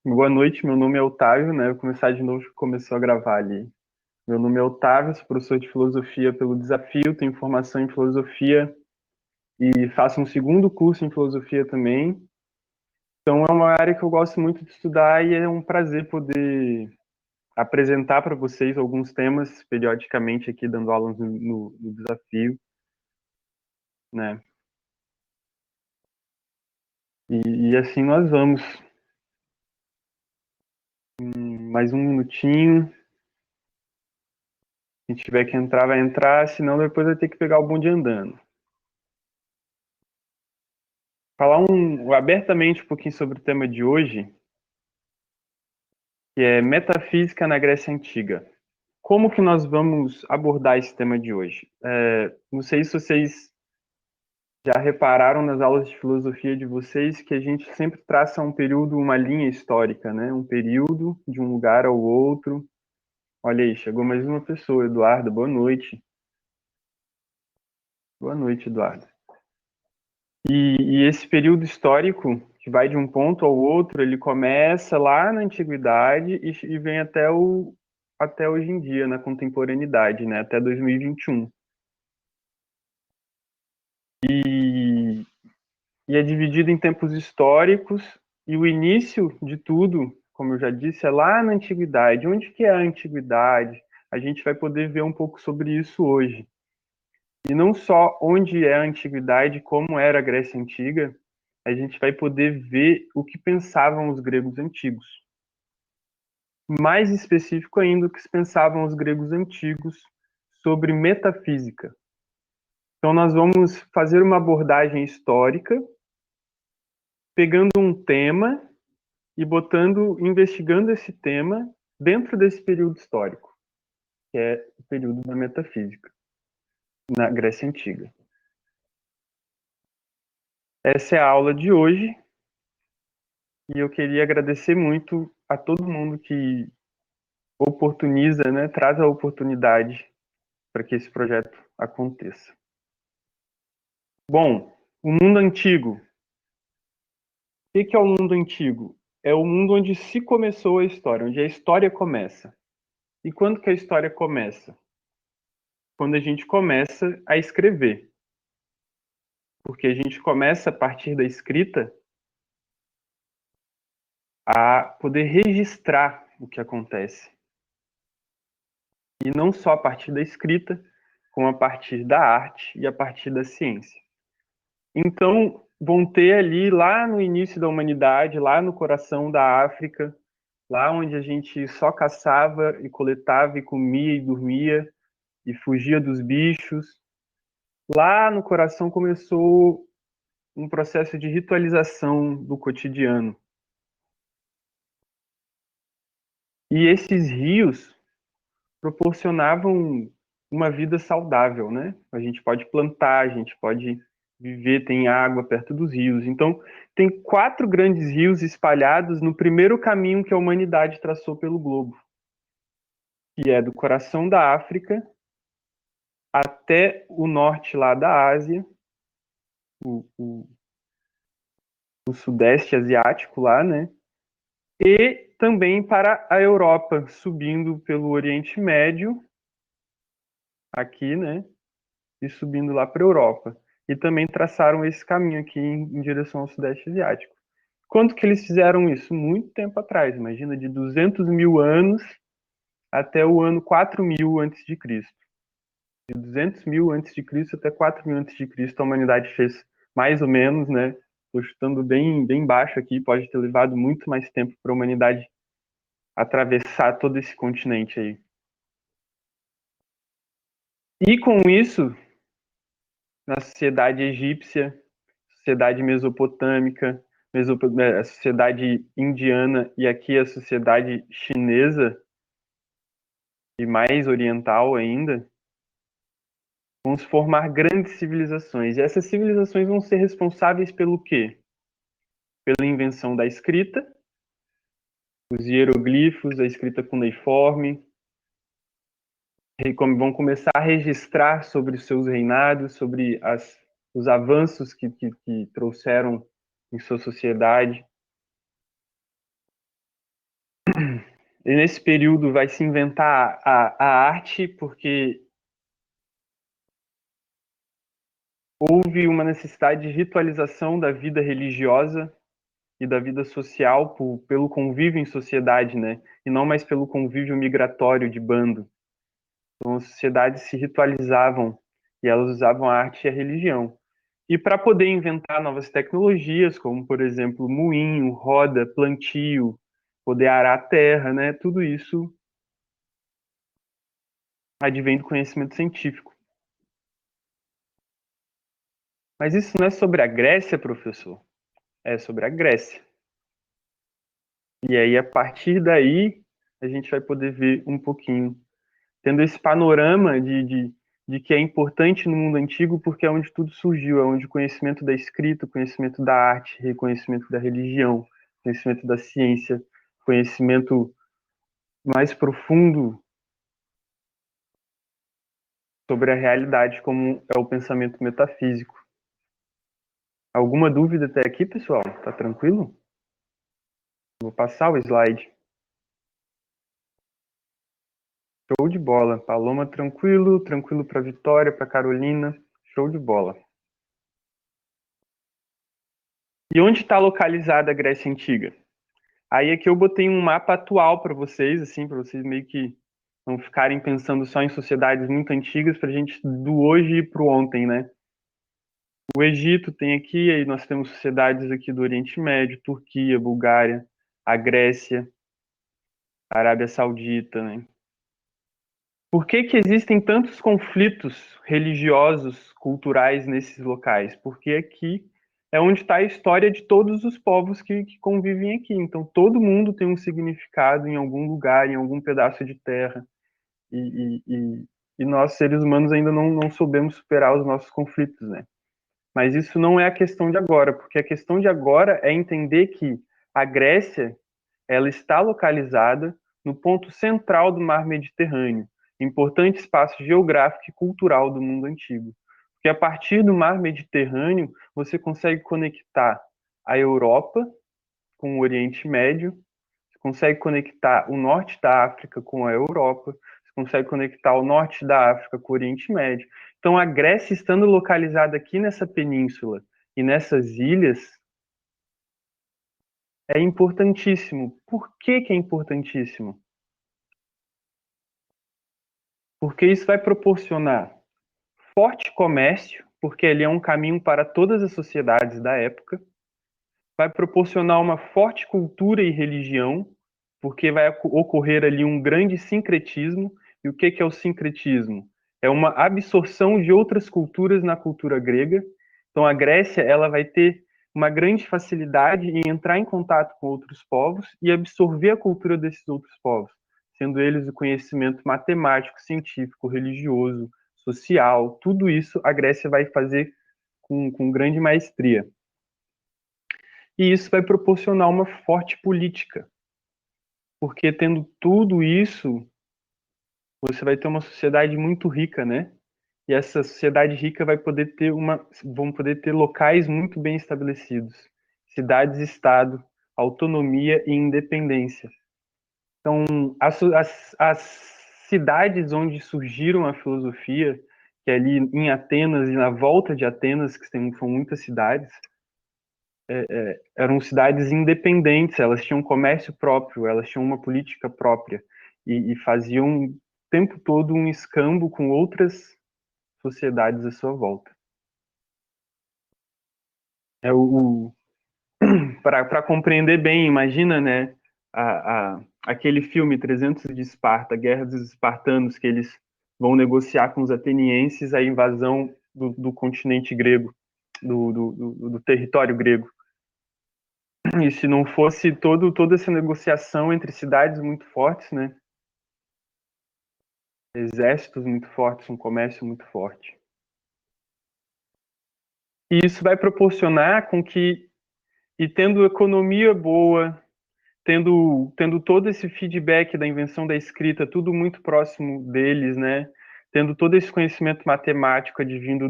Boa noite, meu nome é Otávio, né? Vou começar de novo, que começou a gravar ali. Meu nome é Otávio, sou professor de filosofia pelo Desafio, tenho formação em filosofia e faço um segundo curso em filosofia também. Então é uma área que eu gosto muito de estudar e é um prazer poder apresentar para vocês alguns temas periodicamente aqui dando aulas no Desafio, né? E assim nós vamos. Mais um minutinho. Quem tiver que entrar, vai entrar, senão depois vai ter que pegar o bonde andando. Falar abertamente um pouquinho sobre o tema de hoje, que é metafísica na Grécia Antiga. Como que nós vamos abordar esse tema de hoje? Não sei se vocês já repararam nas aulas de filosofia de vocês que a gente sempre traça um período, uma linha histórica, né? Um período de um lugar ao outro. Olha aí, chegou mais uma pessoa, Eduardo, boa noite. Boa noite, Eduardo. E esse período histórico, que vai de um ponto ao outro, ele começa lá na antiguidade e vem até hoje em dia, na contemporaneidade, né? Até 2021. E, e é dividido em tempos históricos, e o início de tudo, como eu já disse, é lá na antiguidade. Onde que é a antiguidade? A gente vai poder ver um pouco sobre isso hoje. E não só onde é a antiguidade, como era a Grécia Antiga, a gente vai poder ver o que pensavam os gregos antigos. Mais específico ainda, o que pensavam os gregos antigos sobre metafísica. Então, nós vamos fazer uma abordagem histórica, pegando um tema e investigando esse tema dentro desse período histórico, que é o período da metafísica, na Grécia Antiga. Essa é a aula de hoje, e eu queria agradecer muito a todo mundo que oportuniza, né, traz a oportunidade para que esse projeto aconteça. Bom, o mundo antigo. O que é o mundo antigo? É o mundo onde se começou a história, onde a história começa. E quando que a história começa? Quando a gente começa a escrever. Porque a gente começa a partir da escrita a poder registrar o que acontece. E não só a partir da escrita, como a partir da arte e a partir da ciência. Então, vão ter ali, lá no início da humanidade, lá no coração da África, lá onde a gente só caçava e coletava e comia e dormia e fugia dos bichos, lá no coração começou um processo de ritualização do cotidiano. E esses rios proporcionavam uma vida saudável, né? A gente pode plantar, a gente pode viver, tem água perto dos rios. Então, tem 4 grandes rios espalhados no primeiro caminho que a humanidade traçou pelo globo, que é do coração da África até o norte lá da Ásia, o, o, o sudeste asiático lá, né? E também para a Europa, subindo pelo Oriente Médio, aqui, né? E subindo lá para a Europa. E também traçaram esse caminho aqui em direção ao Sudeste Asiático. Quando que eles fizeram isso? Muito tempo atrás, imagina, de 200 mil anos até o ano 4000 antes de Cristo. De 200 mil antes de Cristo até 4000 antes de Cristo, a humanidade fez mais ou menos, né? Estou chutando bem baixo aqui, pode ter levado muito mais tempo para a humanidade atravessar todo esse continente aí. E com isso, na sociedade egípcia, sociedade mesopotâmica, a sociedade indiana e aqui a sociedade chinesa e mais oriental ainda, vão se formar grandes civilizações. E essas civilizações vão ser responsáveis pelo quê? Pela invenção da escrita, os hieroglifos, a escrita cuneiforme, vão começar a registrar sobre os seus reinados, sobre os avanços que trouxeram em sua sociedade. E nesse período vai se inventar a arte, porque houve uma necessidade de ritualização da vida religiosa e da vida social pelo convívio em sociedade, né? E não mais pelo convívio migratório de bando. Então, as sociedades se ritualizavam e elas usavam a arte e a religião. E para poder inventar novas tecnologias, como, por exemplo, moinho, roda, plantio, poder arar a terra, né? Tudo isso advém do conhecimento científico. Mas isso não é sobre a Grécia, professor. É sobre a Grécia. E aí, a partir daí, a gente vai poder ver um pouquinho, tendo esse panorama de que é importante no mundo antigo, porque é onde tudo surgiu, é onde o conhecimento da escrita, o conhecimento da arte, reconhecimento da religião, conhecimento da ciência, conhecimento mais profundo sobre a realidade, como é o pensamento metafísico. Alguma dúvida até aqui, pessoal? Tá tranquilo? Vou passar o slide. Show de bola. Paloma tranquilo, tranquilo para Vitória, para Carolina. Show de bola. E onde está localizada a Grécia Antiga? Aí aqui eu botei um mapa atual para vocês, assim, para vocês meio que não ficarem pensando só em sociedades muito antigas, para a gente do hoje ir para o ontem, né? O Egito tem aqui, aí nós temos sociedades aqui do Oriente Médio, Turquia, Bulgária, a Grécia, a Arábia Saudita, né? Por que que existem tantos conflitos religiosos, culturais nesses locais? Porque aqui é onde está a história de todos os povos que convivem aqui. Então, todo mundo tem um significado em algum lugar, em algum pedaço de terra. E nós, seres humanos, ainda não soubemos superar os nossos conflitos, né? Mas isso não é a questão de agora, porque a questão de agora é entender que a Grécia, ela está localizada no ponto central do mar Mediterrâneo, importante espaço geográfico e cultural do mundo antigo. Porque a partir do mar Mediterrâneo, você consegue conectar a Europa com o Oriente Médio, você consegue conectar o norte da África com a Europa, você consegue conectar o norte da África com o Oriente Médio. Então, a Grécia, estando localizada aqui nessa península e nessas ilhas, é importantíssimo. Por que que é importantíssimo? Porque isso vai proporcionar forte comércio, porque ele é um caminho para todas as sociedades da época, vai proporcionar uma forte cultura e religião, porque vai ocorrer ali um grande sincretismo. E o que é o sincretismo? É uma absorção de outras culturas na cultura grega. Então a Grécia, ela vai ter uma grande facilidade em entrar em contato com outros povos e absorver a cultura desses outros povos, sendo eles o conhecimento matemático, científico, religioso, social, tudo isso a Grécia vai fazer com grande maestria. E isso vai proporcionar uma forte política, porque tendo tudo isso, você vai ter uma sociedade muito rica, né? E essa sociedade rica vai poder ter vão poder ter locais muito bem estabelecidos, cidades-estado, autonomia e independência. Então, as cidades onde surgiram a filosofia, que é ali em Atenas e na volta de Atenas, que são muitas cidades, eram cidades independentes, elas tinham um comércio próprio, elas tinham uma política própria e faziam o tempo todo um escambo com outras sociedades à sua volta. É para compreender bem, imagina, né, aquele filme 300 de Esparta, Guerra dos Espartanos, que eles vão negociar com os atenienses a invasão do continente grego, do território grego. E se não fosse toda essa negociação entre cidades muito fortes, né? Exércitos muito fortes, um comércio muito forte. E isso vai proporcionar com que, e tendo economia boa, tendo todo esse feedback da invenção da escrita, tudo muito próximo deles, né? Tendo todo esse conhecimento matemático advindo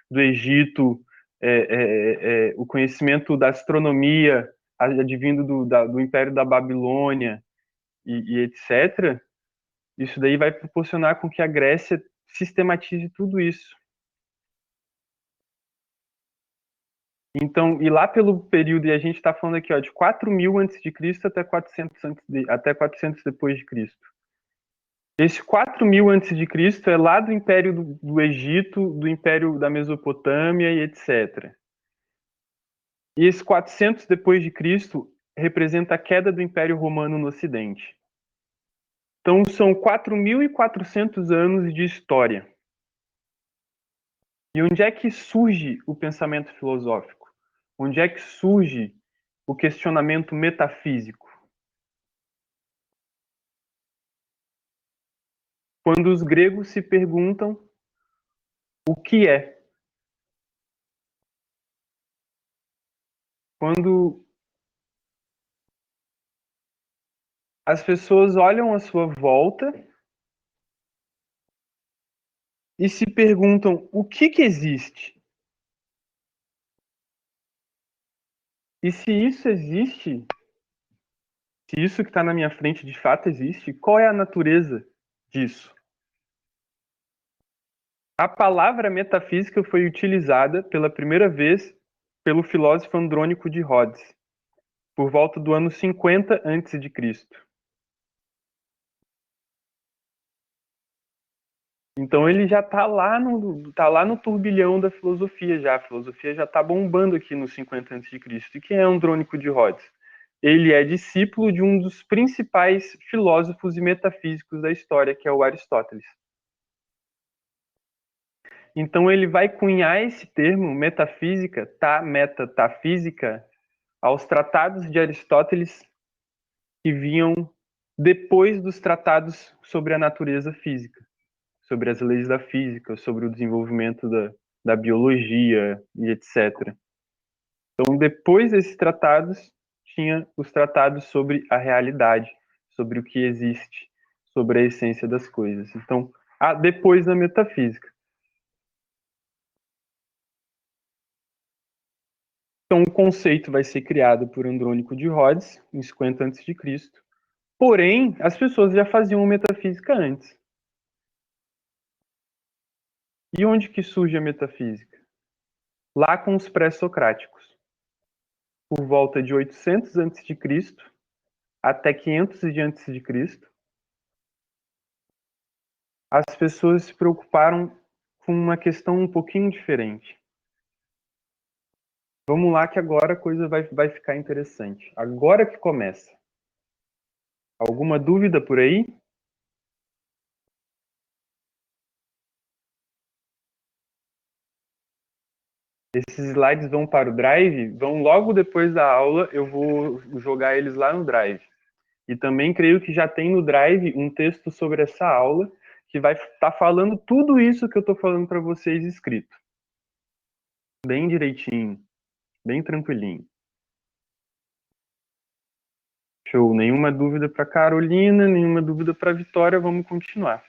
do Egito, o conhecimento da astronomia advindo do Império da Babilônia, e etc., isso daí vai proporcionar com que a Grécia sistematize tudo isso. Então, e lá pelo período, e a gente está falando aqui ó, de 4.000 a.C. até 400, até 400 depois de Cristo. Esse 4.000 a.C. é lá do Império do Egito, do Império da Mesopotâmia e etc. E esse 400 depois de Cristo representa a queda do Império Romano no Ocidente. Então são 4.400 anos de história. E onde é que surge o pensamento filosófico? Onde é que surge o questionamento metafísico? Quando os gregos se perguntam o que é. Quando as pessoas olham à sua volta e se perguntam o que existe. E se isso existe, se isso que está na minha frente de fato existe, qual é a natureza disso? A palavra metafísica foi utilizada pela primeira vez pelo filósofo Andrônico de Rhodes, por volta do ano 50 a.C. Então ele já tá lá no turbilhão da filosofia já. A filosofia já está bombando aqui nos 50 a.C. E quem é Andrônico de Rhodes? Ele é discípulo de um dos principais filósofos e metafísicos da história, que é o Aristóteles. Então ele vai cunhar esse termo metafísica, metatafísica, aos tratados de Aristóteles que vinham depois dos tratados sobre a natureza física, sobre as leis da física, sobre o desenvolvimento da biologia e etc. Então, depois desses tratados, tinha os tratados sobre a realidade, sobre o que existe, sobre a essência das coisas. Então, depois da metafísica. Então, o conceito vai ser criado por Andrônico de Rhodes, em 50 a.C., porém, as pessoas já faziam metafísica antes. E onde que surge a metafísica? Lá com os pré-socráticos. Por volta de 800 a.C. até 500 a.C., as pessoas se preocuparam com uma questão um pouquinho diferente. Vamos lá que agora a coisa vai ficar interessante. Agora que começa. Alguma dúvida por aí? Esses slides vão para o Drive, vão logo depois da aula, eu vou jogar eles lá no Drive. E também creio que já tem no Drive um texto sobre essa aula, que vai estar falando tudo isso que eu estou falando para vocês escrito. Bem direitinho, bem tranquilinho. Show. Nenhuma dúvida para Carolina, nenhuma dúvida para Vitória. Vamos continuar.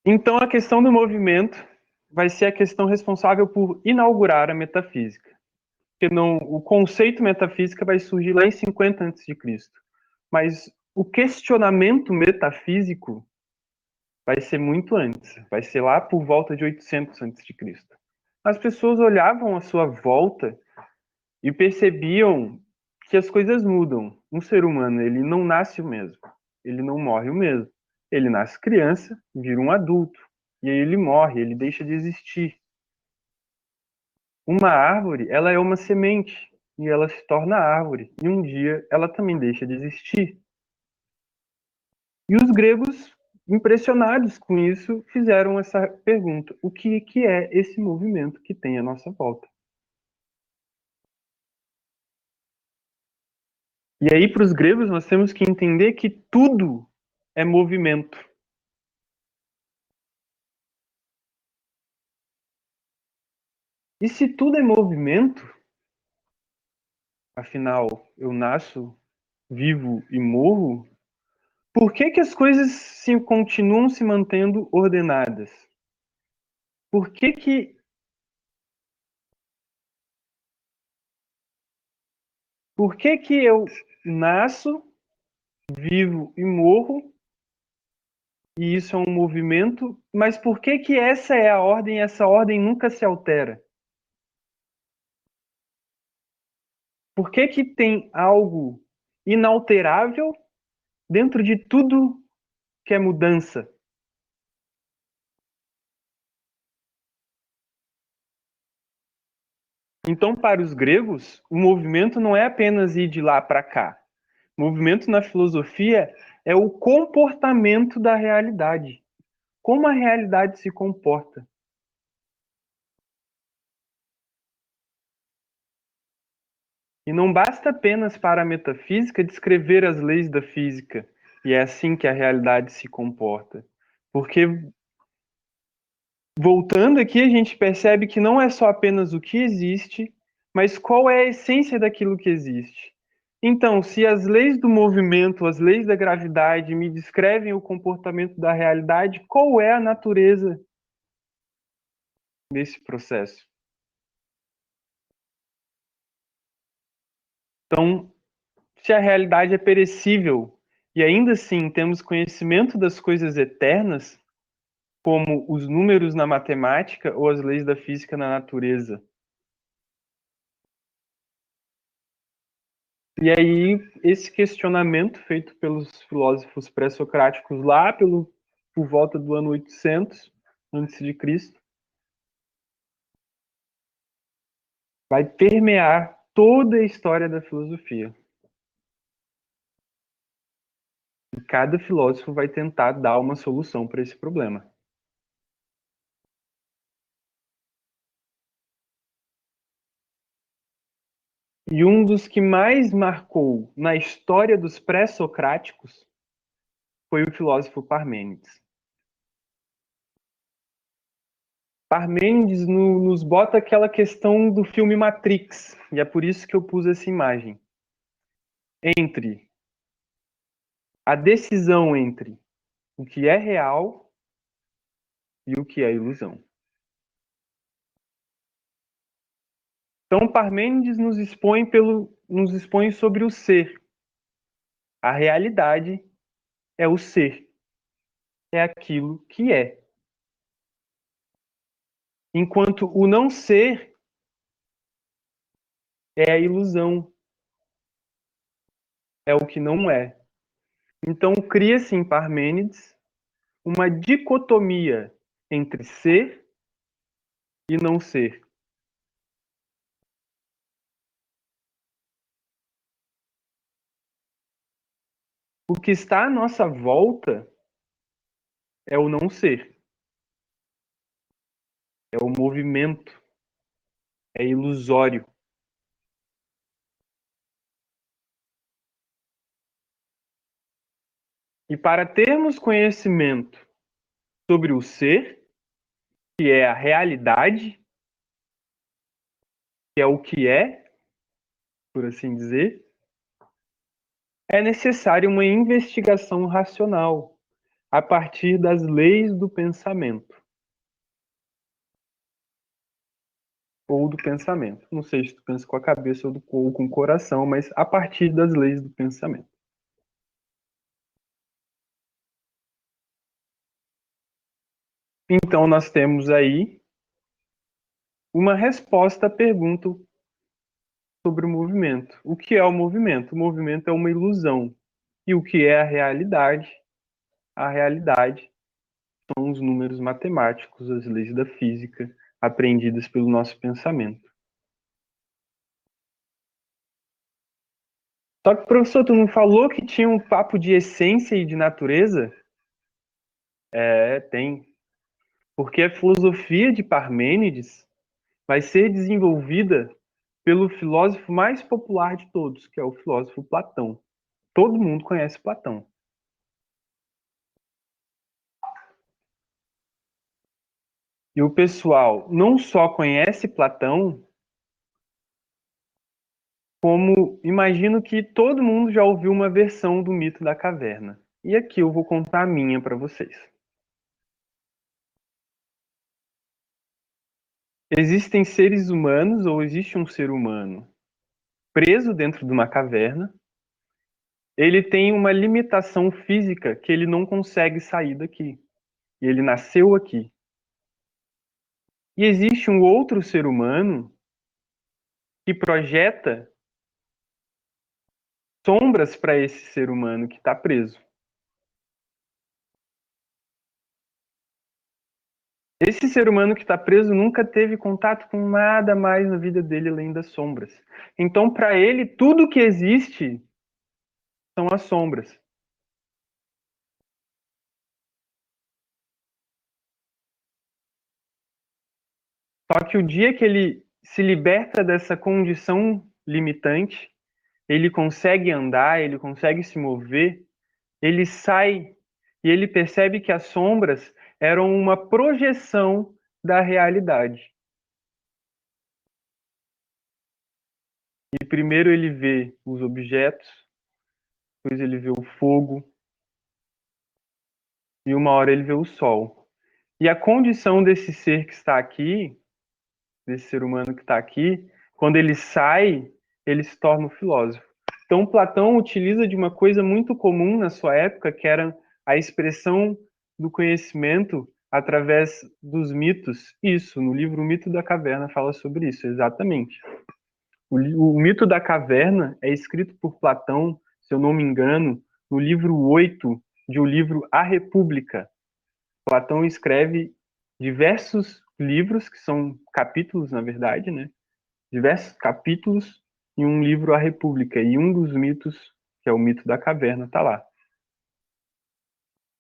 Então, a questão do movimento vai ser a questão responsável por inaugurar a metafísica. Porque não, o conceito metafísica vai surgir lá em 50 a.C. Mas o questionamento metafísico vai ser muito antes. Vai ser lá por volta de 800 a.C. As pessoas olhavam à sua volta e percebiam que as coisas mudam. Um ser humano, ele não nasce o mesmo. Ele não morre o mesmo. Ele nasce criança, vira um adulto. E aí ele morre, ele deixa de existir. Uma árvore, ela é uma semente. E ela se torna árvore. E um dia ela também deixa de existir. E os gregos, impressionados com isso, fizeram essa pergunta: o que é esse movimento que tem à nossa volta? E aí, para os gregos, nós temos que entender que tudo é movimento. E se tudo é movimento, afinal, eu nasço, vivo e morro, por que as coisas continuam se mantendo ordenadas? Por que que, por que que eu nasço, vivo e morro, e isso é um movimento, mas por que que essa é a ordem e essa ordem nunca se altera? Por que que tem algo inalterável dentro de tudo que é mudança? Então, para os gregos, o movimento não é apenas ir de lá para cá. O movimento na filosofia é o comportamento da realidade. Como a realidade se comporta. E não basta apenas para a metafísica descrever as leis da física, e é assim que a realidade se comporta. Porque, voltando aqui, a gente percebe que não é só apenas o que existe, mas qual é a essência daquilo que existe. Então, se as leis do movimento, as leis da gravidade me descrevem o comportamento da realidade, qual é a natureza desse processo? Então, se a realidade é perecível e ainda assim temos conhecimento das coisas eternas, como os números na matemática ou as leis da física na natureza. E aí, esse questionamento feito pelos filósofos pré-socráticos lá por volta do ano 800 antes de Cristo, vai permear toda a história da filosofia. E cada filósofo vai tentar dar uma solução para esse problema. E um dos que mais marcou na história dos pré-socráticos foi o filósofo Parmênides. Parmênides nos bota aquela questão do filme Matrix, e é por isso que eu pus essa imagem. Entre a decisão entre o que é real e o que é ilusão. Então, Parmênides nos expõe sobre o ser. A realidade é o ser, é aquilo que é. Enquanto o não ser é a ilusão, é o que não é. Então, cria-se em Parmênides uma dicotomia entre ser e não ser. O que está à nossa volta é o não ser, é o movimento, é ilusório. E para termos conhecimento sobre o ser, que é a realidade, que é o que é, por assim dizer, é necessária uma investigação racional a partir das leis do pensamento. Ou do pensamento. Não sei se tu pensa com a cabeça ou com o coração, mas a partir das leis do pensamento. Então, nós temos aí uma resposta à pergunta sobre o movimento. O que é o movimento? O movimento é uma ilusão. E o que é a realidade? A realidade são os números matemáticos, as leis da física, aprendidas pelo nosso pensamento. Só que, professor, tu não falou que tinha um papo de essência e de natureza? É, tem. Porque a filosofia de Parmênides vai ser desenvolvida pelo filósofo mais popular de todos, que é o filósofo Platão. Todo mundo conhece Platão. E o pessoal não só conhece Platão, como imagino que todo mundo já ouviu uma versão do mito da caverna. E aqui eu vou contar a minha para vocês. existem seres humanos ou existe um ser humano preso dentro de uma caverna. Ele tem uma limitação física que ele não consegue sair daqui. E ele nasceu aqui. E existe um outro ser humano que projeta sombras para esse ser humano que está preso. Esse ser humano que está preso nunca teve contato com nada mais na vida dele além das sombras. Então, para ele, tudo que existe são as sombras. Só que o dia que ele se liberta dessa condição limitante, ele consegue andar, ele consegue se mover, ele sai e ele percebe que as sombras eram uma projeção da realidade. E primeiro ele vê os objetos, depois ele vê o fogo, e uma hora ele vê o sol. E a condição desse ser que está aqui, desse ser humano que está aqui, quando ele sai, ele se torna um filósofo. Então, Platão utiliza de uma coisa muito comum na sua época, que era a expressão do conhecimento através dos mitos. Isso, no livro O Mito da Caverna fala sobre isso, exatamente. O Mito da Caverna é escrito por Platão, se eu não me engano, no livro 8 de o livro A República. Platão escreve diversos livros, que são capítulos, na verdade, né? Diversos capítulos em um livro A República. E um dos mitos, que é o mito da caverna, está lá.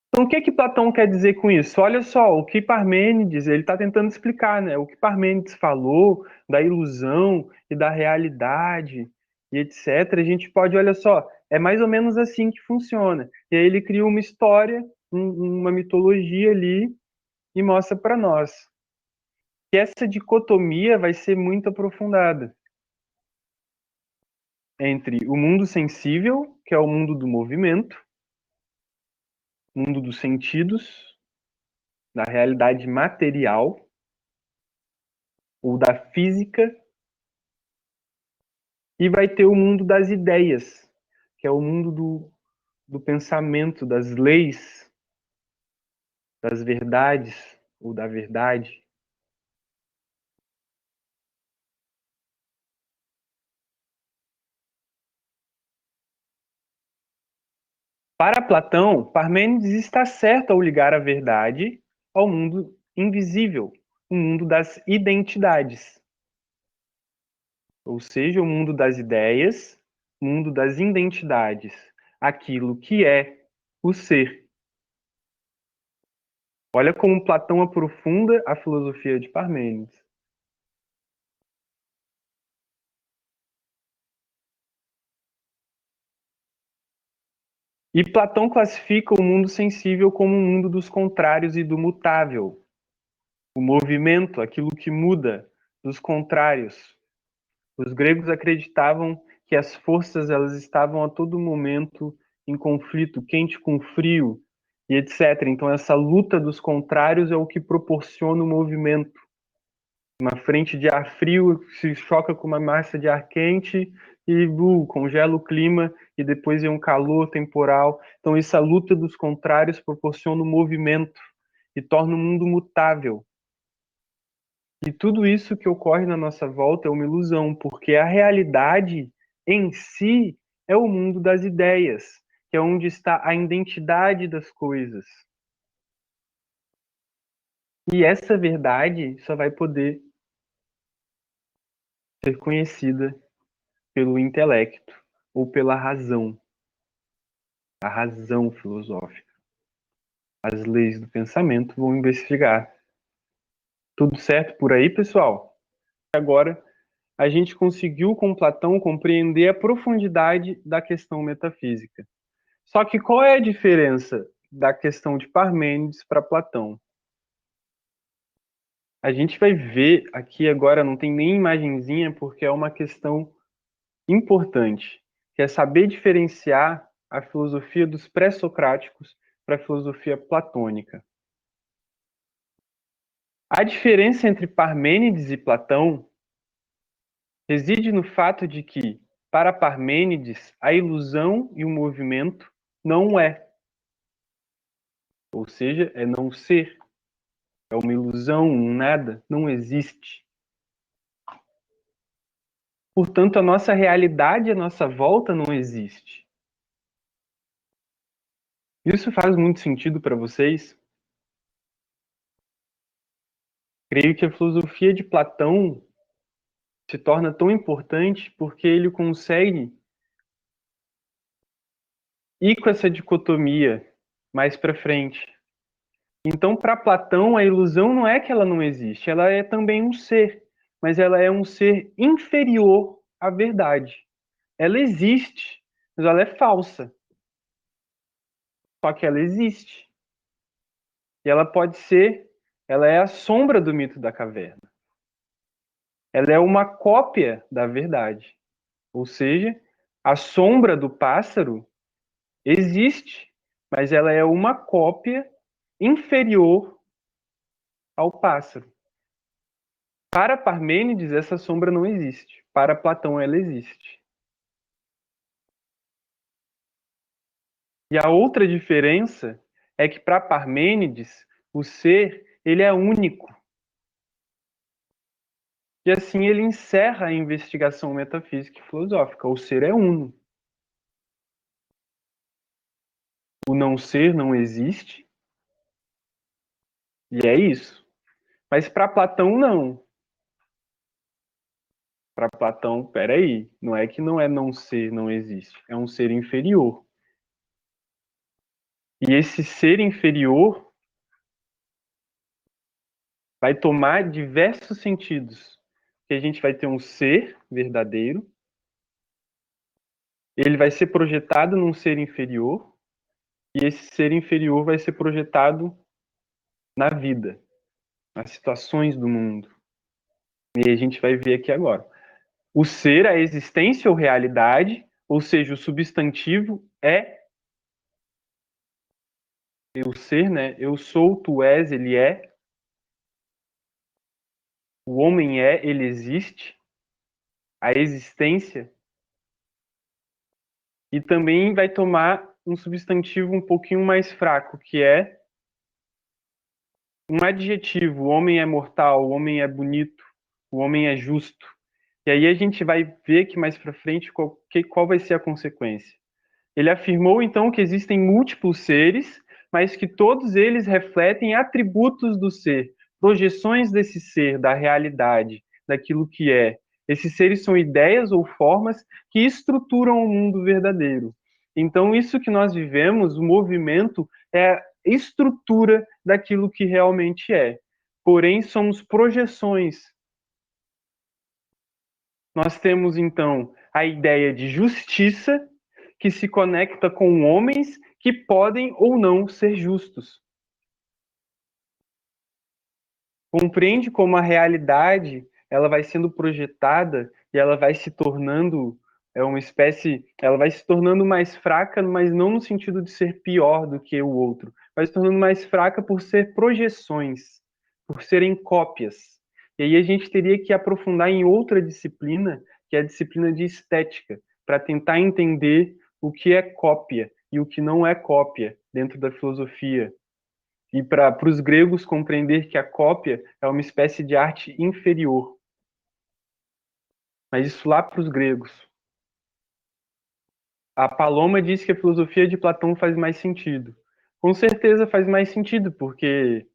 Então, o que que Platão quer dizer com isso? Olha só, o que Parmênides, ele está tentando explicar, né? O que Parmênides falou da ilusão e da realidade e etc. A gente pode, olha só, é mais ou menos assim que funciona. E aí ele cria uma história, uma mitologia ali e mostra para nós que essa dicotomia vai ser muito aprofundada entre o mundo sensível, que é o mundo do movimento, mundo dos sentidos, da realidade material ou da física, e vai ter o mundo das ideias, que é o mundo do pensamento, das leis, das verdades ou da verdade. Para Platão, Parmênides está certo ao ligar a verdade ao mundo invisível, o mundo das identidades, ou seja, o mundo das ideias, o mundo das identidades, aquilo que é o ser. Olha como Platão aprofunda a filosofia de Parmênides. E Platão classifica o mundo sensível como um mundo dos contrários e do mutável. O movimento, aquilo que muda, dos contrários. Os gregos acreditavam que as forças elas estavam a todo momento em conflito, quente com frio e etc. Então essa luta dos contrários é o que proporciona o movimento. Uma frente de ar frio se choca com uma massa de ar quente e congela o clima e depois é um calor temporal. Então essa luta dos contrários proporciona o movimento e torna o mundo mutável. E tudo isso que ocorre na nossa volta é uma ilusão, porque a realidade em si é o mundo das ideias, que é onde está a identidade das coisas. E essa verdade só vai poder ser conhecida pelo intelecto ou pela razão, a razão filosófica. As leis do pensamento vão investigar. Tudo certo por aí, pessoal? Agora a gente conseguiu com Platão compreender a profundidade da questão metafísica. Só que qual é a diferença da questão de Parmênides para Platão? A gente vai ver aqui agora, não tem nem imagenzinha, porque é uma questão importante, que é saber diferenciar a filosofia dos pré-socráticos para a filosofia platônica. A diferença entre Parmênides e Platão reside no fato de que, para Parmênides, a ilusão e o movimento não é. Ou seja, é não ser. É uma ilusão, um nada, não existe. Portanto, a nossa realidade à nossa volta não existe. Isso faz muito sentido para vocês? Creio que a filosofia de Platão se torna tão importante porque ele consegue ir com essa dicotomia mais para frente. Então, para Platão, a ilusão não é que ela não existe, ela é também um ser, mas ela é um ser inferior à verdade. Ela existe, mas ela é falsa. Só que ela existe. E ela pode ser, ela é a sombra do mito da caverna. Ela é uma cópia da verdade. Ou seja, a sombra do pássaro existe, mas ela é uma cópia inferior ao pássaro. Para Parmênides, essa sombra não existe. Para Platão, ela existe. E a outra diferença é que para Parmênides, o ser, ele é único. E assim ele encerra a investigação metafísica e filosófica. O ser é uno. O não ser não existe. E é isso. Mas para Platão, não. Para Platão, peraí, não é que não é não ser, não existe. É um ser inferior. E esse ser inferior vai tomar diversos sentidos. Que a gente vai ter um ser verdadeiro, ele vai ser projetado num ser inferior, e esse ser inferior vai ser projetado na vida, nas situações do mundo. E a gente vai ver aqui agora. O ser, a existência ou realidade, ou seja, o substantivo é eu ser, né? Eu sou, tu és, ele é. O homem é, ele existe. A existência. E também vai tomar um substantivo um pouquinho mais fraco, que é um adjetivo. O homem é mortal, o homem é bonito, o homem é justo. E aí a gente vai ver que mais para frente qual vai ser a consequência. Ele afirmou então que existem múltiplos seres, mas que todos eles refletem atributos do ser, projeções desse ser, da realidade, daquilo que é. Esses seres são ideias ou formas que estruturam o mundo verdadeiro. Então, isso que nós vivemos, o movimento, é a estrutura daquilo que realmente é. Porém, somos projeções. Nós temos, então, a ideia de justiça, que se conecta com homens que podem ou não ser justos. Compreende como a realidade ela vai sendo projetada e ela vai se tornando uma espécie, ela vai se tornando mais fraca, mas não no sentido de ser pior do que o outro, vai se tornando mais fraca por ser projeções, por serem cópias. E aí a gente teria que aprofundar em outra disciplina, que é a disciplina de estética, para tentar entender o que é cópia e o que não é cópia dentro da filosofia. E para os gregos compreender que a cópia é uma espécie de arte inferior. Mas isso lá para os gregos. A Paloma diz que a filosofia de Platão faz mais sentido. Com certeza faz mais sentido, porque,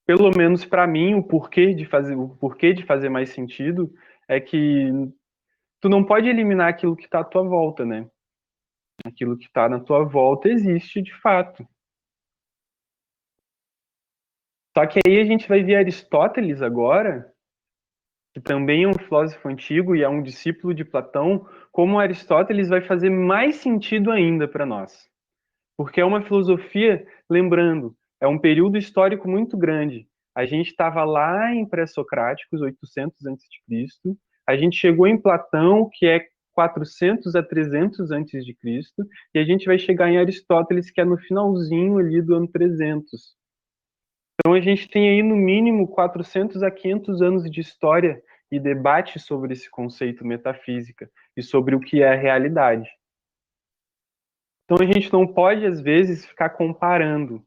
pelo menos para mim, o porquê de fazer mais sentido é que tu não pode eliminar aquilo que está à tua volta, né? Aquilo que está na tua volta existe de fato. Só que aí a gente vai ver Aristóteles agora, que também é um filósofo antigo e é um discípulo de Platão, como Aristóteles vai fazer mais sentido ainda para nós. Porque é uma filosofia, lembrando, é um período histórico muito grande. A gente estava lá em pré-socráticos, 800 a.C., a gente chegou em Platão, que é 400 a 300 a.C., e a gente vai chegar em Aristóteles, que é no finalzinho ali do ano 300. Então a gente tem aí no mínimo 400 a 500 anos de história e debate sobre esse conceito metafísica e sobre o que é a realidade. Então a gente não pode, às vezes, ficar comparando.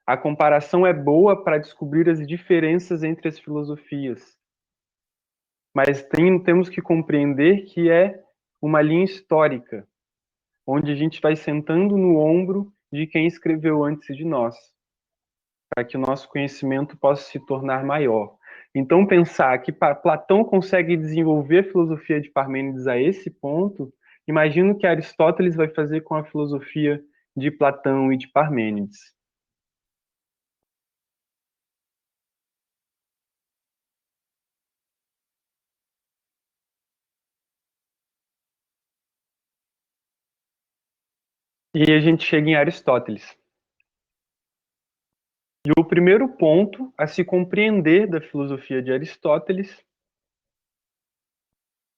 A comparação é boa para descobrir as diferenças entre as filosofias, mas temos que compreender que é uma linha histórica, onde a gente vai sentando no ombro de quem escreveu antes de nós, para que o nosso conhecimento possa se tornar maior. Então, pensar que Platão consegue desenvolver a filosofia de Parmênides a esse ponto, imagino que Aristóteles vai fazer com a filosofia de Platão e de Parmênides. E a gente chega em Aristóteles. E o primeiro ponto a se compreender da filosofia de Aristóteles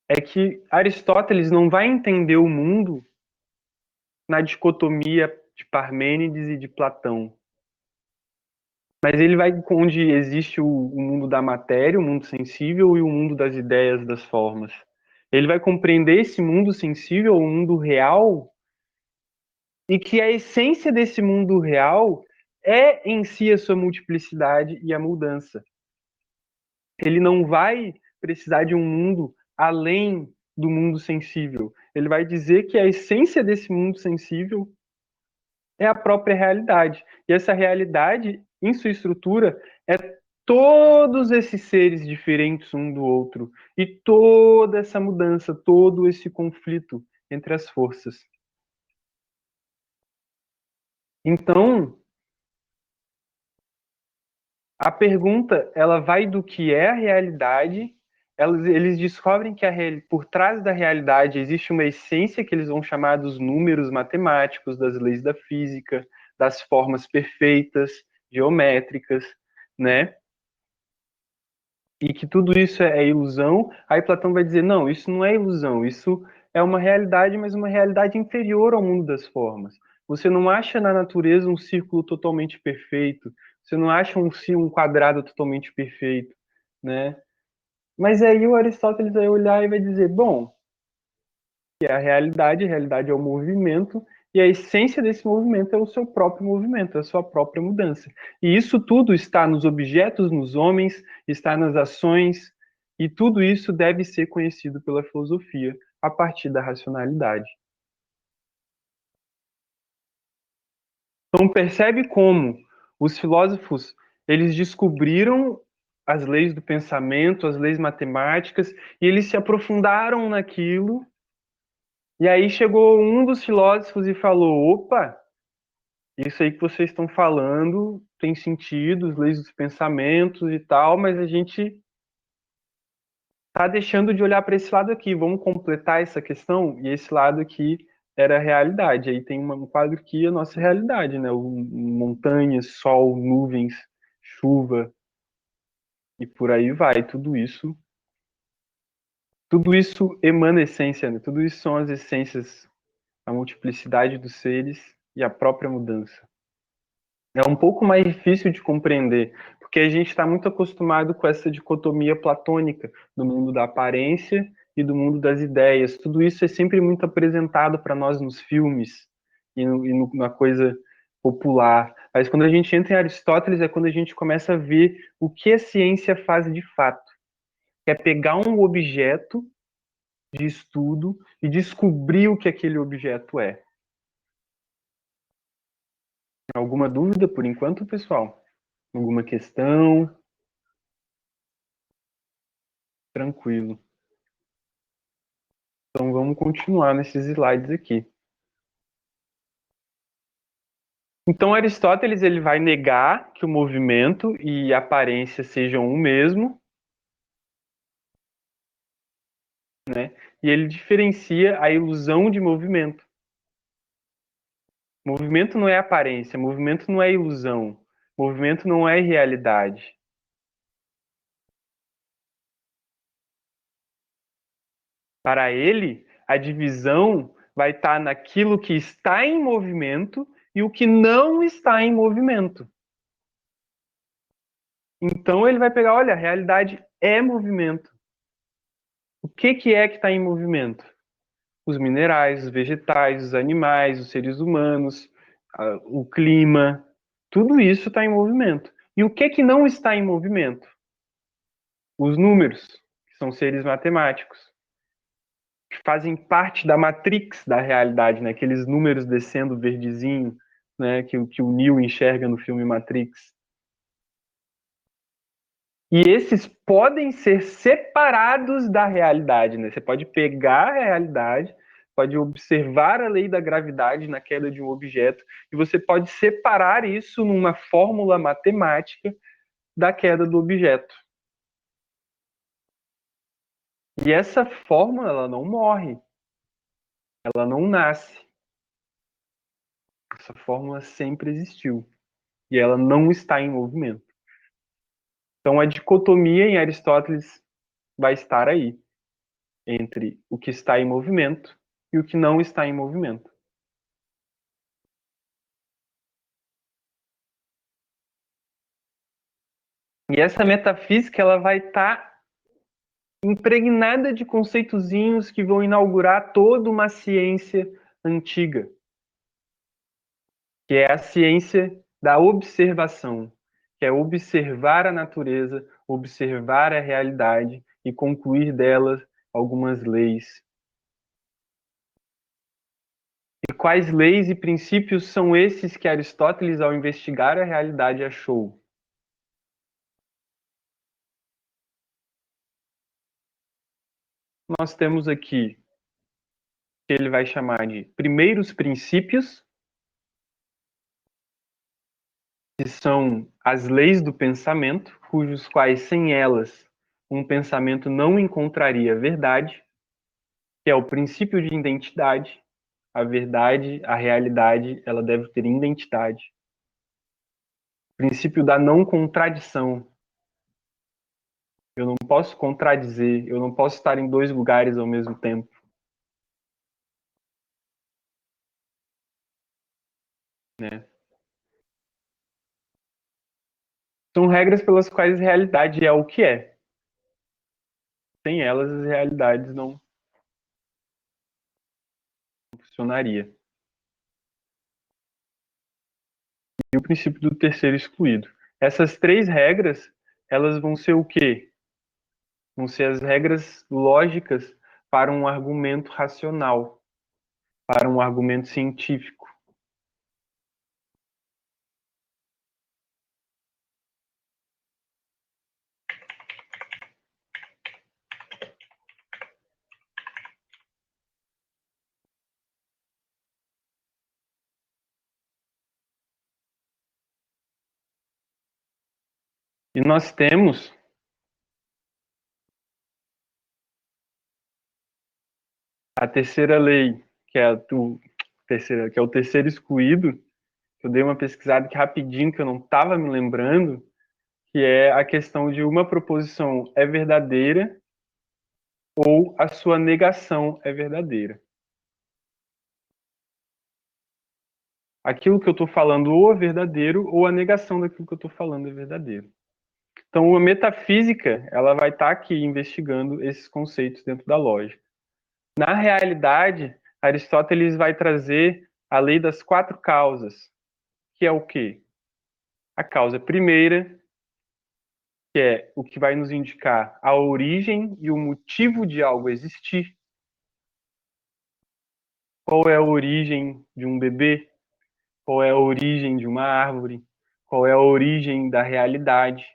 é que Aristóteles não vai entender o mundo na dicotomia de Parmênides e de Platão. Mas ele vai onde existe o mundo da matéria, o mundo sensível e o mundo das ideias, das formas. Ele vai compreender esse mundo sensível, o mundo real, e que a essência desse mundo real é em si a sua multiplicidade e a mudança. Ele não vai precisar de um mundo além do mundo sensível. Ele vai dizer que a essência desse mundo sensível é a própria realidade. E essa realidade, em sua estrutura, é todos esses seres diferentes um do outro e toda essa mudança, todo esse conflito entre as forças. Então, a pergunta, ela vai do que é a realidade. Eles descobrem que por trás da realidade existe uma essência que eles vão chamar dos números matemáticos, das leis da física, das formas perfeitas, geométricas, né? E que tudo isso é ilusão. Aí Platão vai dizer, não, isso não é ilusão, isso é uma realidade, mas uma realidade inferior ao mundo das formas. Você não acha na natureza um círculo totalmente perfeito, você não acha um quadrado totalmente perfeito, né? Mas aí o Aristóteles vai olhar e vai dizer, bom, que é a realidade é o movimento, e a essência desse movimento é o seu próprio movimento, é a sua própria mudança. E isso tudo está nos objetos, nos homens, está nas ações, e tudo isso deve ser conhecido pela filosofia a partir da racionalidade. Então percebe como os filósofos eles descobriram as leis do pensamento, as leis matemáticas, e eles se aprofundaram naquilo. E aí chegou um dos filósofos e falou: opa, isso aí que vocês estão falando tem sentido, as leis dos pensamentos e tal, mas a gente está deixando de olhar para esse lado aqui. Vamos completar essa questão? E esse lado aqui era a realidade. Aí tem um quadro aqui, a nossa realidade, né? Montanhas, sol, nuvens, chuva e por aí vai. Tudo isso emana essência, né? Tudo isso são as essências, a multiplicidade dos seres e a própria mudança. É um pouco mais difícil de compreender, porque a gente está muito acostumado com essa dicotomia platônica do mundo da aparência e do mundo das ideias. Tudo isso é sempre muito apresentado para nós nos filmes na coisa popular. Mas quando a gente entra em Aristóteles é quando a gente começa a ver o que a ciência faz de fato. Que é pegar um objeto de estudo e descobrir o que aquele objeto é. Alguma dúvida por enquanto, pessoal? Alguma questão? Tranquilo. Então vamos continuar nesses slides aqui. Então Aristóteles ele vai negar que o movimento e a aparência sejam o mesmo, né? E ele diferencia a ilusão de movimento. Movimento não é aparência, movimento não é ilusão, movimento não é realidade. Para ele, a divisão vai estar naquilo que está em movimento e o que não está em movimento. Então ele vai pegar, olha, a realidade é movimento. O que é que está em movimento? Os minerais, os vegetais, os animais, os seres humanos, o clima, tudo isso está em movimento. E o que não está em movimento? Os números, que são seres matemáticos, que fazem parte da matrix da realidade, né? Aqueles números descendo verdezinho, né? Que o Neo enxerga no filme Matrix. E esses podem ser separados da realidade, né? Você pode pegar a realidade, pode observar a lei da gravidade na queda de um objeto, e você pode separar isso numa fórmula matemática da queda do objeto. E essa fórmula, ela não morre, ela não nasce. Essa fórmula sempre existiu e ela não está em movimento. Então a dicotomia em Aristóteles vai estar aí, entre o que está em movimento e o que não está em movimento. E essa metafísica ela vai estar impregnada de conceitozinhos que vão inaugurar toda uma ciência antiga, que é a ciência da observação, que é observar a natureza, observar a realidade e concluir delas algumas leis. E quais leis e princípios são esses que Aristóteles, ao investigar a realidade, achou? Nós temos aqui que ele vai chamar de primeiros princípios, que são as leis do pensamento, cujos quais sem elas um pensamento não encontraria verdade, que é o princípio de identidade. A verdade, a realidade, ela deve ter identidade. O princípio da não contradição. Eu não posso contradizer, eu não posso estar em dois lugares ao mesmo tempo. Né? São regras pelas quais a realidade é o que é. Sem elas, as realidades não funcionaria. E o princípio do terceiro excluído. Essas três regras, elas vão ser o quê? Vão ser as regras lógicas para um argumento racional, para um argumento científico. E nós temos a terceira lei, que é, que é o terceiro excluído, que eu dei uma pesquisada aqui rapidinho, que eu não estava me lembrando, que é a questão de uma proposição é verdadeira ou a sua negação é verdadeira. Aquilo que eu estou falando ou é verdadeiro ou a negação daquilo que eu estou falando é verdadeiro. Então, a metafísica ela vai estar aqui investigando esses conceitos dentro da lógica. Na realidade, Aristóteles vai trazer a lei das quatro causas, que é o quê? A causa primeira, que é o que vai nos indicar a origem e o motivo de algo existir. Qual é a origem de um bebê? Qual é a origem de uma árvore? Qual é a origem da realidade?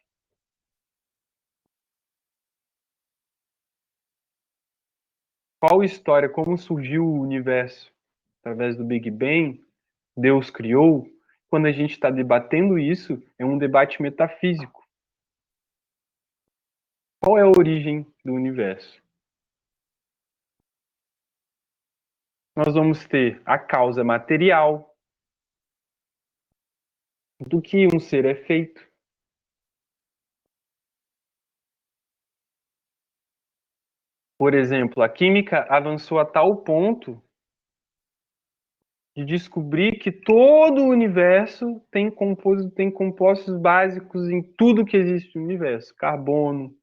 Qual história, como surgiu o universo? Através do Big Bang? Deus criou? Quando a gente está debatendo isso, é um debate metafísico. Qual é a origem do universo? Nós vamos ter a causa material, do que um ser é feito. Por exemplo, a química avançou a tal ponto de descobrir que todo o universo tem compostos básicos em tudo que existe no universo. Carbono,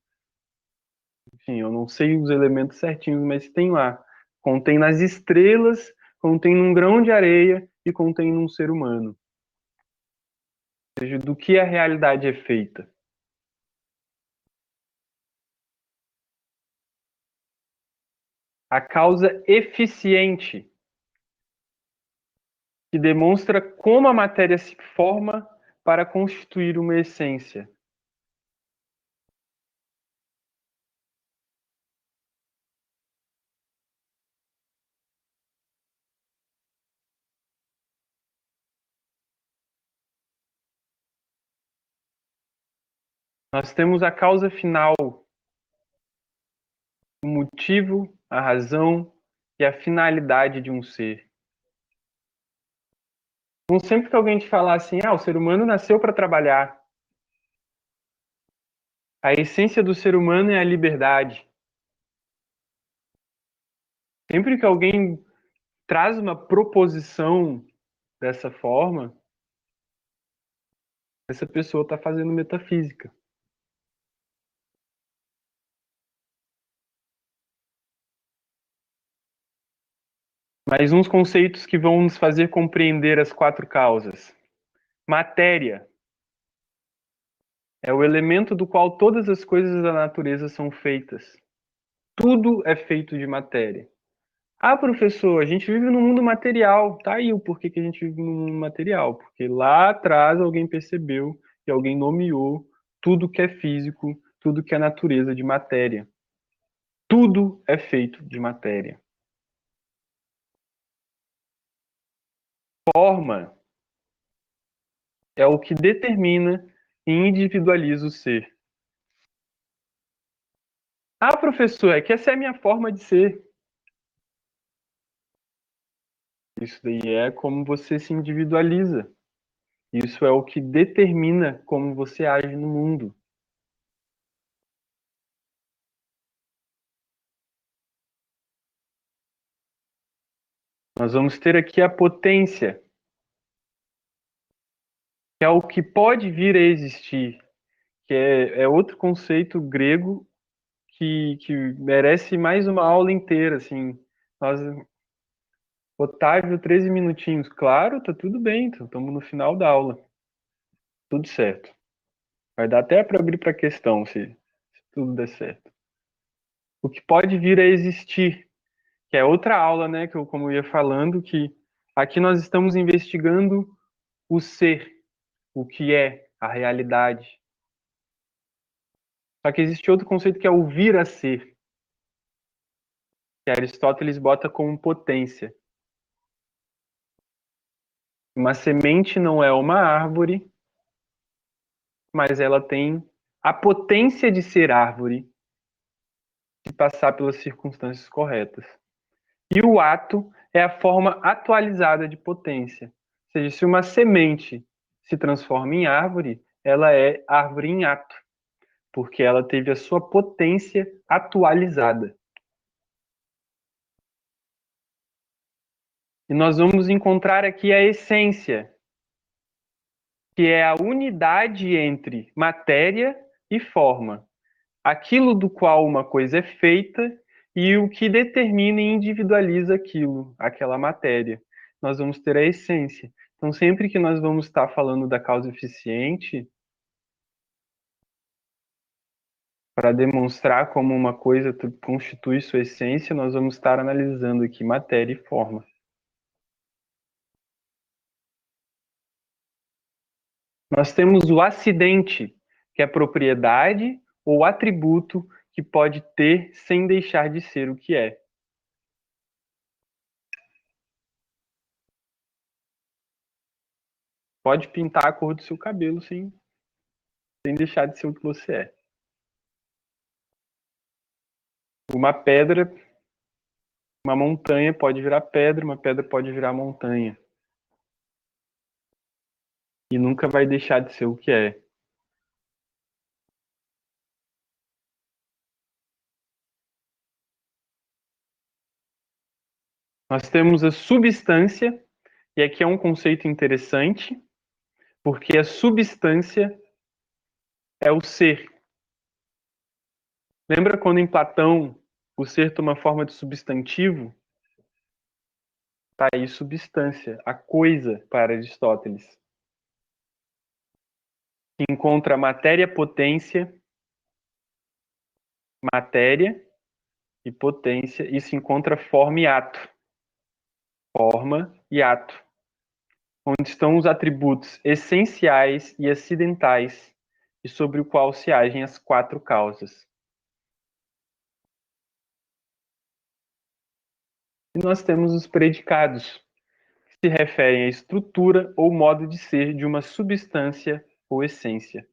enfim, eu não sei os elementos certinhos, mas tem lá. Contém nas estrelas, contém num grão de areia e contém num ser humano. Ou seja, do que a realidade é feita. A causa eficiente, que demonstra como a matéria se forma para constituir uma essência. Nós temos a causa final, o motivo, a razão e a finalidade de um ser. Então, sempre que alguém te falar assim, o ser humano nasceu para trabalhar, a essência do ser humano é a liberdade. Sempre que alguém traz uma proposição dessa forma, essa pessoa está fazendo metafísica. Mas uns conceitos que vão nos fazer compreender as quatro causas. Matéria é o elemento do qual todas as coisas da natureza são feitas. Tudo é feito de matéria. Ah, professor, a gente vive num mundo material. Tá aí o porquê que a gente vive num mundo material. Porque lá atrás alguém percebeu e alguém nomeou tudo que é físico, tudo que é natureza de matéria. Tudo é feito de matéria. Forma é o que determina e individualiza o ser. Ah, professor, é que essa é a minha forma de ser. Isso daí é como você se individualiza. Isso é o que determina como você age no mundo. Nós vamos ter aqui a potência, que é o que pode vir a existir, que é outro conceito grego que merece mais uma aula inteira, assim. Nós, Otávio, 13 minutinhos. Claro, tá tudo bem, estamos no final da aula. Tudo certo. Vai dar até para abrir para questão, se tudo der certo. O que pode vir a existir, que é outra aula, né, que eu, como eu ia falando, que aqui nós estamos investigando o ser, o que é a realidade. Só que existe outro conceito que é o vir a ser, que Aristóteles bota como potência. Uma semente não é uma árvore, mas ela tem a potência de ser árvore se passar pelas circunstâncias corretas. E o ato é a forma atualizada de potência. Ou seja, se uma semente se transforma em árvore, ela é árvore em ato, porque ela teve a sua potência atualizada. E nós vamos encontrar aqui a essência, que é a unidade entre matéria e forma. Aquilo do qual uma coisa é feita e o que determina e individualiza aquilo, aquela matéria. Nós vamos ter a essência. Então, sempre que nós vamos estar falando da causa eficiente, para demonstrar como uma coisa constitui sua essência, nós vamos estar analisando aqui matéria e forma. Nós temos o acidente, que é propriedade ou atributo que pode ter sem deixar de ser o que é. Pode pintar a cor do seu cabelo sem deixar de ser o que você é. Uma pedra, uma montanha pode virar pedra, uma pedra pode virar montanha. E nunca vai deixar de ser o que é. Nós temos a substância, E aqui é um conceito interessante, porque a substância é o ser. Lembra quando em Platão o ser toma forma de substantivo? Tá aí substância, a coisa para Aristóteles. Encontra matéria, matéria e potência, e se encontra forma e ato. Forma e ato. Onde estão os atributos essenciais e acidentais, e sobre o qual se agem as quatro causas. E nós temos os predicados, que se referem à estrutura ou modo de ser de uma substância ou essência.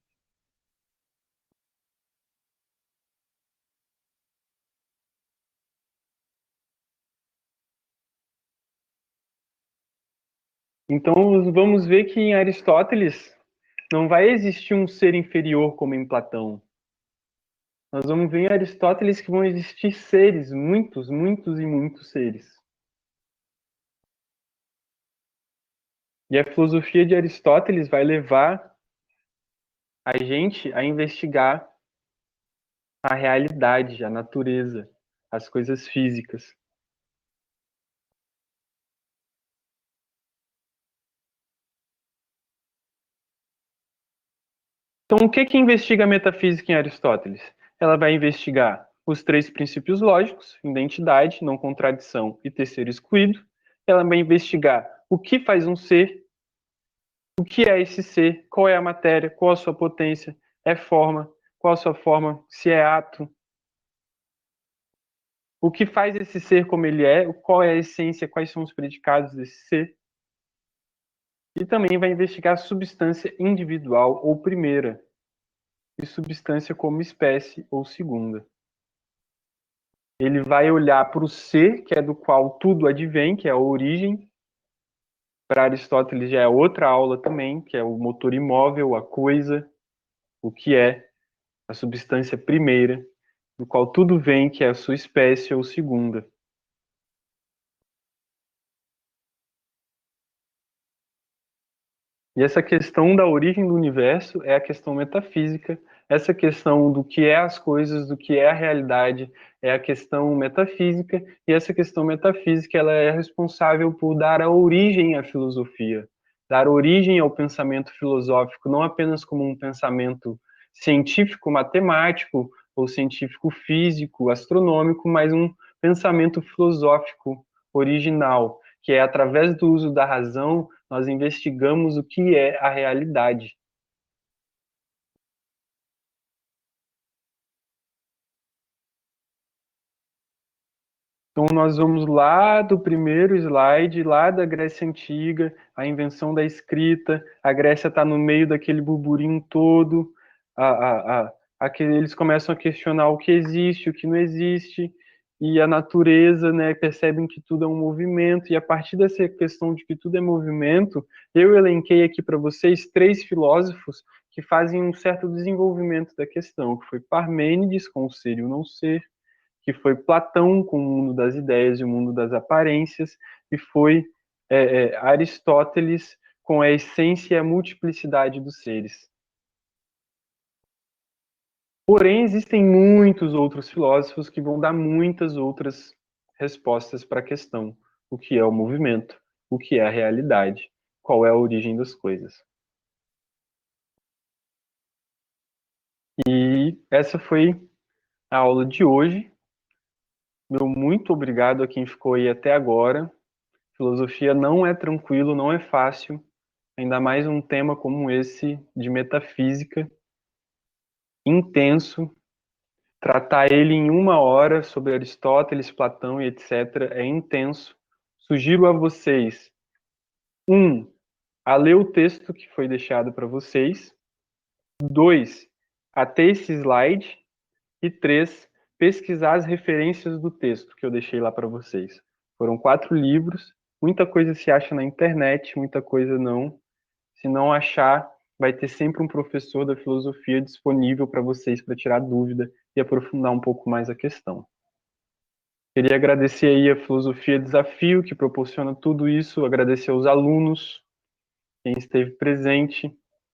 Então, vamos ver que em Aristóteles não vai existir um ser inferior como em Platão. Nós vamos ver em Aristóteles que vão existir seres, muitos, muitos e muitos seres. E a filosofia de Aristóteles vai levar a gente a investigar a realidade, a natureza, as coisas físicas. Então, o que que investiga a metafísica em Aristóteles? Ela vai investigar os três princípios lógicos, identidade, não contradição e terceiro excluído. Ela vai investigar o que faz um ser, o que é esse ser, qual é a matéria, qual a sua potência, é forma, qual a sua forma, se é ato, o que faz esse ser como ele é, qual é a essência, quais são os predicados desse ser. E também vai investigar a substância individual ou primeira, e substância como espécie ou segunda. Ele vai olhar para o ser, que é do qual tudo advém, que é a origem. Para Aristóteles já é outra aula também, que é o motor imóvel, a coisa, o que é a substância primeira, do qual tudo vem, que é a sua espécie ou segunda. E essa questão da origem do universo é a questão metafísica. Essa questão do que é as coisas, do que é a realidade, é a questão metafísica. E essa questão metafísica ela é responsável por dar a origem à filosofia, dar origem ao pensamento filosófico, não apenas como um pensamento científico, matemático ou científico físico, astronômico, mas um pensamento filosófico original, que é através do uso da razão nós investigamos o que é a realidade. Então, nós vamos lá do primeiro slide, lá da Grécia Antiga, a invenção da escrita. A Grécia está no meio daquele burburinho todo. Eles começam a questionar o que existe, o que não existe, e a natureza, né, percebem que tudo é um movimento. E a partir dessa questão de que tudo é movimento, eu elenquei aqui para vocês três filósofos que fazem um certo desenvolvimento da questão, que foi Parmênides, com o ser e o não ser, que foi Platão com o mundo das ideias e o mundo das aparências, e foi Aristóteles com a essência e a multiplicidade dos seres. Porém, existem muitos outros filósofos que vão dar muitas outras respostas para a questão: o que é o movimento, o que é a realidade, qual é a origem das coisas. E essa foi a aula de hoje. Meu muito obrigado a quem ficou aí até agora. Filosofia não é tranquilo, não é fácil, ainda mais um tema como esse de metafísica, intenso. Tratar ele em uma hora sobre Aristóteles, Platão e etc. é intenso. Sugiro a vocês, um, a ler o texto que foi deixado para vocês. Dois, a ter esse slide. E três, pesquisar as referências do texto que eu deixei lá para vocês. Foram 4 livros, muita coisa se acha na internet, muita coisa não. Se não achar, vai ter sempre um professor da filosofia disponível para vocês para tirar dúvida e aprofundar um pouco mais a questão. Queria agradecer aí a Filosofia Desafio, que proporciona tudo isso, agradecer aos alunos, quem esteve presente.